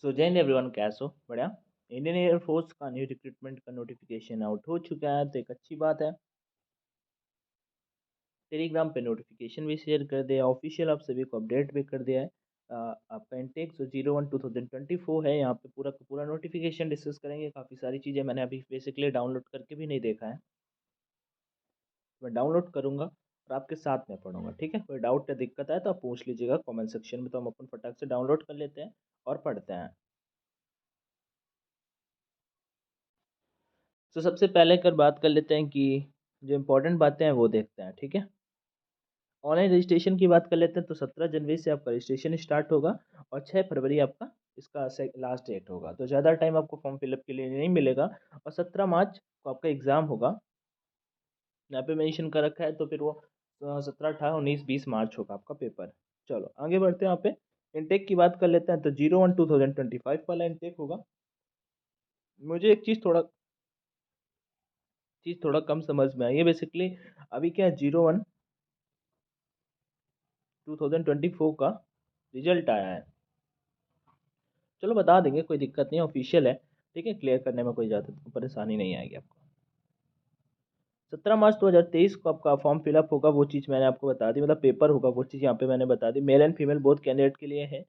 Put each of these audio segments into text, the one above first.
सो जय हिंद एवरीवन, कैसे हो? बढ़िया। इंडियन एयरफोर्स का न्यू रिक्रूटमेंट का नोटिफिकेशन आउट हो चुका है, तो एक अच्छी बात है। टेलीग्राम पे नोटिफिकेशन भी शेयर कर दिया, ऑफिशियल आप सभी को अपडेट भी कर दिया है। आपका इंटेक जो 01/2024 है, यहाँ पे पूरा का पूरा नोटिफिकेशन डिस्कस करेंगे। काफ़ी सारी चीज़ें मैंने अभी बेसिकली डाउनलोड करके भी नहीं देखा है। मैं डाउनलोड करूँगा और आपके साथ में पढ़ूंगा, ठीक है? कोई डाउट या दिक्कत आए तो आप पूछ लीजिएगा कमेंट सेक्शन में, तो हम अपन फटाक से डाउनलोड कर लेते हैं और पढ़ते हैं। तो सबसे पहले कर बात कर लेते हैं कि जो इम्पोर्टेंट बातें हैं वो देखते हैं, ठीक है? ऑनलाइन रजिस्ट्रेशन की बात कर लेते हैं, तो 17 जनवरी से आपका रजिस्ट्रेशन स्टार्ट होगा और 6 फरवरी आपका इसका लास्ट डेट होगा। तो ज़्यादा टाइम आपको फॉर्म फिलअप के लिए नहीं मिलेगा। और 17 मार्च को आपका एग्ज़ाम होगा। यहाँ पे मेंशन कर रखा है, तो फिर वो 17, 18, 19, 20 मार्च होगा आपका पेपर। चलो आगे बढ़ते हैं। यहाँ पे इंटेक की बात कर लेते हैं, तो 01/2025 वाला इंटेक होगा। मुझे एक चीज़ थोड़ा कम समझ में आई है बेसिकली। अभी क्या 01/2024 का रिजल्ट आया है। चलो बता देंगे, कोई दिक्कत नहीं, ऑफिशियल है। ठीक है, क्लियर करने में कोई ज़्यादा परेशानी नहीं आएगी आपको। 17 मार्च 2023 को आपका फॉर्म फिलअप होगा, वो चीज़ मैंने आपको बता दी, मतलब पेपर होगा, वो चीज़ यहाँ पे मैंने बता दी। Male and female both candidate के लिए है।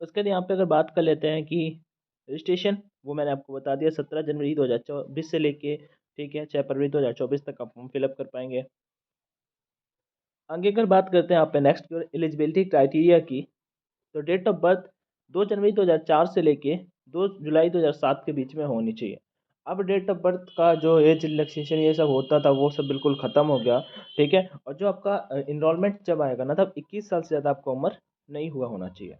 उसके बाद यहाँ पे अगर बात कर लेते हैं कि रजिस्ट्रेशन, वो मैंने आपको बता दिया 17 जनवरी 2024 से लेके, ठीक है, 6 फरवरी 2024 तक आप फॉर्म फिलअप कर पाएंगे। आगे अगर बात करते हैं यहाँ पे नेक्स्ट की एलिजिबिलिटी क्राइटेरिया की, तो डेट ऑफ बर्थ 2 जनवरी 2004 से लेके 2 जुलाई 2007 के बीच में होनी चाहिए। अब डेट ऑफ बर्थ का जो एज रिलैक्सेशन ये सब होता था, वो सब बिल्कुल ख़त्म हो गया। ठीक है, और जो आपका इनरोलमेंट जब आएगा ना, तब 21 साल से ज़्यादा आपका उम्र नहीं हुआ होना चाहिए।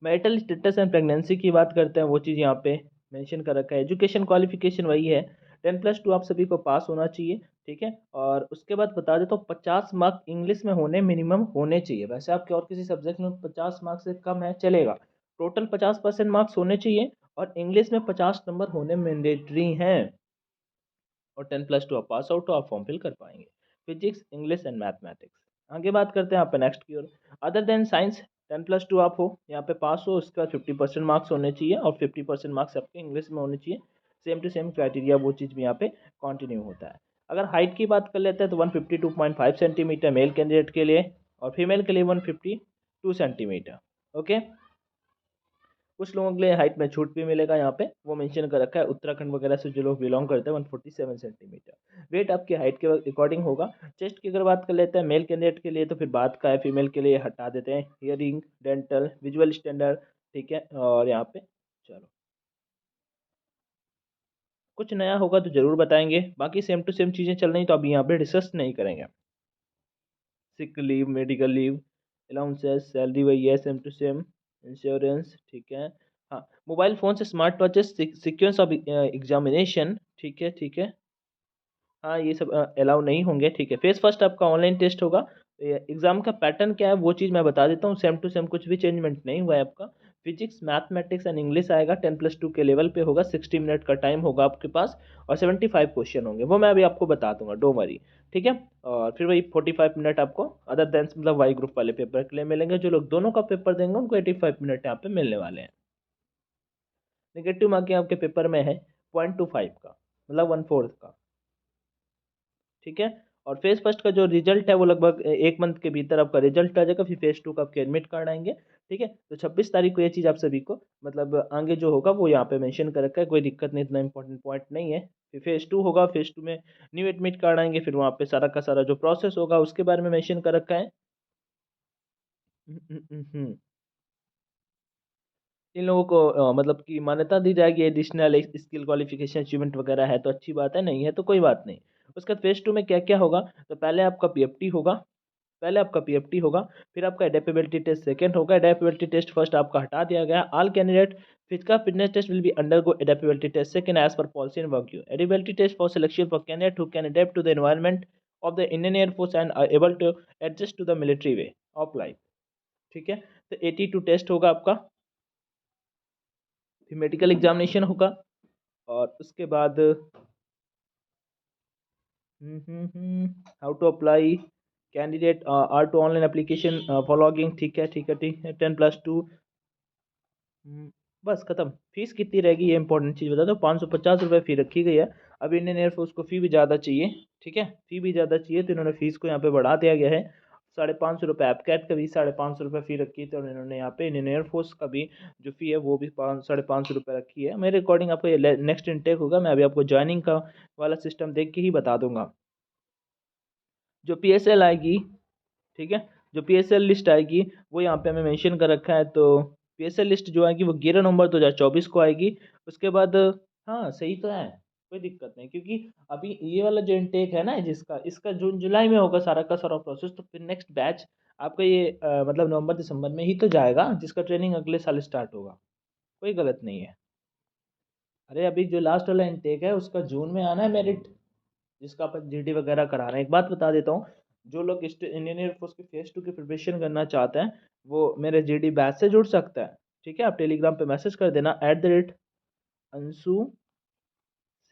मैरिटल स्टेटस एंड प्रेगनेंसी की बात करते हैं, वो चीज़ यहाँ पे मेंशन कर रखा है। एजुकेशन क्वालिफिकेशन वही है, 10+2 आप सभी को पास होना चाहिए। ठीक है, और उसके बाद बता देता हूँ, 50 मार्क इंग्लिश में होने मिनिमम होने चाहिए। वैसे आपके और किसी सब्जेक्ट में 50 मार्क्स से कम है चलेगा, टोटल 50% मार्क्स होने चाहिए और इंग्लिश में 50 नंबर होने मैंडेटरी हैं। और 10+2 आप पास आउट हो, आप फॉर्म फिल कर पाएंगे। Physics, English and mathematics. आगे बात करते हैं यहाँ पे नेक्स्ट की ओर। अदर देन साइंस, 10+2 आप हो, यहाँ पे पास हो, उसके बाद 50% मार्क्स होने चाहिए और 50% मार्क्स आपके इंग्लिश में होने चाहिए। सेम टू सेम क्राइटेरिया वो चीज़ भी यहाँ पे कंटिन्यू होता है। अगर हाइट की बात कर लेते हैं, तो 152.5 सेंटीमीटर मेल कैंडिडेट के लिए और फीमेल के लिए 152 सेंटीमीटर। ओके, कुछ लोगों के लिए हाइट में छूट भी मिलेगा, यहाँ पे वो मेंशन कर रखा है। उत्तराखंड वगैरह से जो लोग बिलोंग करते हैं, 147 सेंटीमीटर वेट आपकी हाइट के अकॉर्डिंग होगा। चेस्ट की अगर बात कर लेते हैं मेल कैंडिडेट के लिए, तो फिर बात का है, फीमेल के लिए हटा देते हैं। हियरिंग, डेंटल, विजुअल स्टैंडर्ड, ठीक है। और यहाँ पे चलो कुछ नया होगा तो जरूर बताएंगे, बाकी सेम टू सेम चीज़ें चल रही, तो अभी यहाँ पे डिस्कस नहीं करेंगे। Sick leave, medical leave, allowances, salary वही है सेम टू सेम, इंश्योरेंस, ठीक है। हाँ, मोबाइल फ़ोन से smart watches, sequence of examination, ठीक है, ठीक है। हाँ, ये सब अलाउ नहीं होंगे, ठीक है। फेस फर्स्ट आपका ऑनलाइन टेस्ट होगा। एग्जाम का पैटर्न क्या है वो चीज़ मैं बता देता हूँ, सेम टू सेम, कुछ भी चेंजमेंट नहीं हुआ है आपका। फिजिक्स, मैथमेटिक्स एंड इंग्लिश आएगा, 10+2 के लेवल पे होगा, 60 मिनट का टाइम होगा आपके पास और 75 क्वेश्चन होंगे, वो मैं अभी आपको बता दूंगा, डो वरी। ठीक है, और फिर वही 45 मिनट आपको अदर देन, मतलब वाई ग्रुप वाले पेपर के लिए मिलेंगे। जो लोग दोनों का पेपर देंगे उनको 85 मिनट यहाँ पे मिलने वाले हैं। नेगेटिव मार्किंग आपके पेपर में है 0.25 का, मतलब 1/4 का। ठीक है, और फेज फर्स्ट का जो रिजल्ट है वो लगभग 1 मंथ के भीतर आपका रिजल्ट आ जाएगा। फिर फेज टू का आपके एडमिट कार्ड आएंगे। ठीक है, तो 26 तारीख को ये चीज़ आप सभी को, मतलब आगे जो होगा वो यहाँ पे मेंशन कर रखा है, कोई दिक्कत नहीं, इतना इंपॉर्टेंट पॉइंट नहीं है। फिर फेज टू होगा, फेज टू में न्यू एडमिट कार्ड आएंगे, फिर वहाँ पे सारा का सारा जो प्रोसेस होगा उसके बारे में मेंशन कर रखा है। हम्म, हम्म, हम्म। इन लोगों को मतलब कि मान्यता दी जाएगी, एडिशनल स्किल क्वालिफिकेशन अचीवमेंट वगैरह है तो अच्छी बात है, नहीं है तो कोई बात नहीं। उसके बाद फेज टू में क्या क्या होगा, तो पहले आपका पीएफटी होगा, फिर आपका एडेप्टेबिलिटी टेस्ट सेकंड होगा। एडेप्टेबिलिटी टेस्ट फर्स्ट आपका हटा दिया गया। All candidate physical fitness test will be undergo adaptability test second as per policy and work you. Adaptability test for selection for candidate who can adapt to the environment of the Indian Air Force and are able to adjust to the military way of life. ठीक है, तो 82 test होगा आपका, फिर medical examination होगा और उसके बाद how to apply candidate are to online application for logging. ठीक है, ठीक है, ठीक है, 10+2 बस ख़त्म। फ़ीस कितनी रहेगी ये इंपॉर्टेंट चीज़ बता दो। 550 रुपये फ़ी रखी गई है। अब इंडियन एयरफोर्स को फ़ी भी ज़्यादा चाहिए, ठीक है, फ़ी भी ज़्यादा चाहिए तो इन्होंने फ़ीस को यहाँ पे बढ़ा दिया गया है। 550 रुपये ऐपकैट का भी 550 रुपये फ़ी रखी है, तो इन्होंने यहाँ पे इंडियन एयरफोर्स का भी जो फ़ी है वो भी 550 रुपये रखी है। मेरे अकॉर्डिंग आपको ये नेक्स्ट इनटेक होगा, मैं अभी आपको ज्वाइनिंग का वाला सिस्टम देख के ही बता दूंगा। जो PSL आएगी, ठीक है, जो PSL लिस्ट आएगी वो यहाँ पे हमें मेंशन कर रखा है। तो PSL लिस्ट जो आएगी वो 11 नवंबर 2024 को आएगी। उसके बाद हाँ सही तो है, कोई दिक्कत नहीं, क्योंकि अभी ये वाला जो इनटेक है ना जिसका, इसका जून जुलाई में होगा सारा का सारा प्रोसेस। तो फिर नेक्स्ट बैच आपका ये मतलब नवंबर दिसंबर में ही तो जाएगा, जिसका ट्रेनिंग अगले साल स्टार्ट होगा। कोई गलत नहीं है। अरे अभी जो लास्ट वाला इनटेक है उसका जून में आना है मेरिट, जिसका अपन GD वगैरह करा रहे हैं। एक बात बता देता हूँ, जो लोग इंडियन एयरफोर्स की फेज 2 की प्रिपरेशन करना चाहते हैं वो मेरे GD बैच से जुड़ सकता है। ठीक है, आप टेलीग्राम पे मैसेज कर देना @अंशु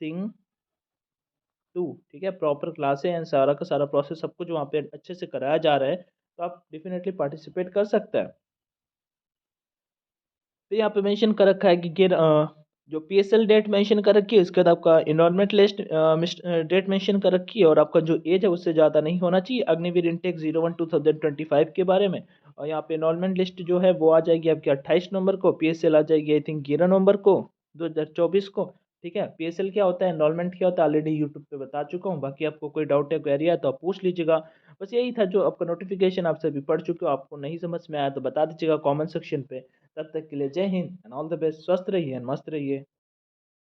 सिंह 2, ठीक है, प्रॉपर क्लास है एंड सारा का सारा प्रोसेस सब कुछ वहाँ पे अच्छे से कराया जा रहा है, तो आप डेफिनेटली पार्टिसिपेट कर सकते हैं। तो यहाँ पे मेंशन कर रखा है कि जो PSL डेट मेंशन कर रखी है, उसके बाद आपका इनरोलमेंट लिस्ट डेट मेंशन कर रखी है, और आपका जो एज है उससे ज़्यादा नहीं होना चाहिए। अग्निवीर इनटेक 01/2025 के बारे में। और यहाँ पे इनरोलमेंट लिस्ट जो है वो आ जाएगी आपकी 28 नवंबर को। PSL आ जाएगी आई थिंक 11 नवंबर को 2024 को। ठीक है, PSL क्या होता है, इनरोलमेंट क्या होता है, ऑलरेडी यूट्यूब पे बता चुका हूँ। बाकी आपको कोई डाउट है, क्वेरी है तो आप पूछ लीजिएगा। बस यही था जो आपका नोटिफिकेशन आप सभी पढ़ चुके हो। आपको नहीं समझ में आया तो बता दीजिएगा कमेंट सेक्शन पे। तब तक के लिए जय Hind and all the best. स्वस्थ रहिए एंड मस्त रहिए।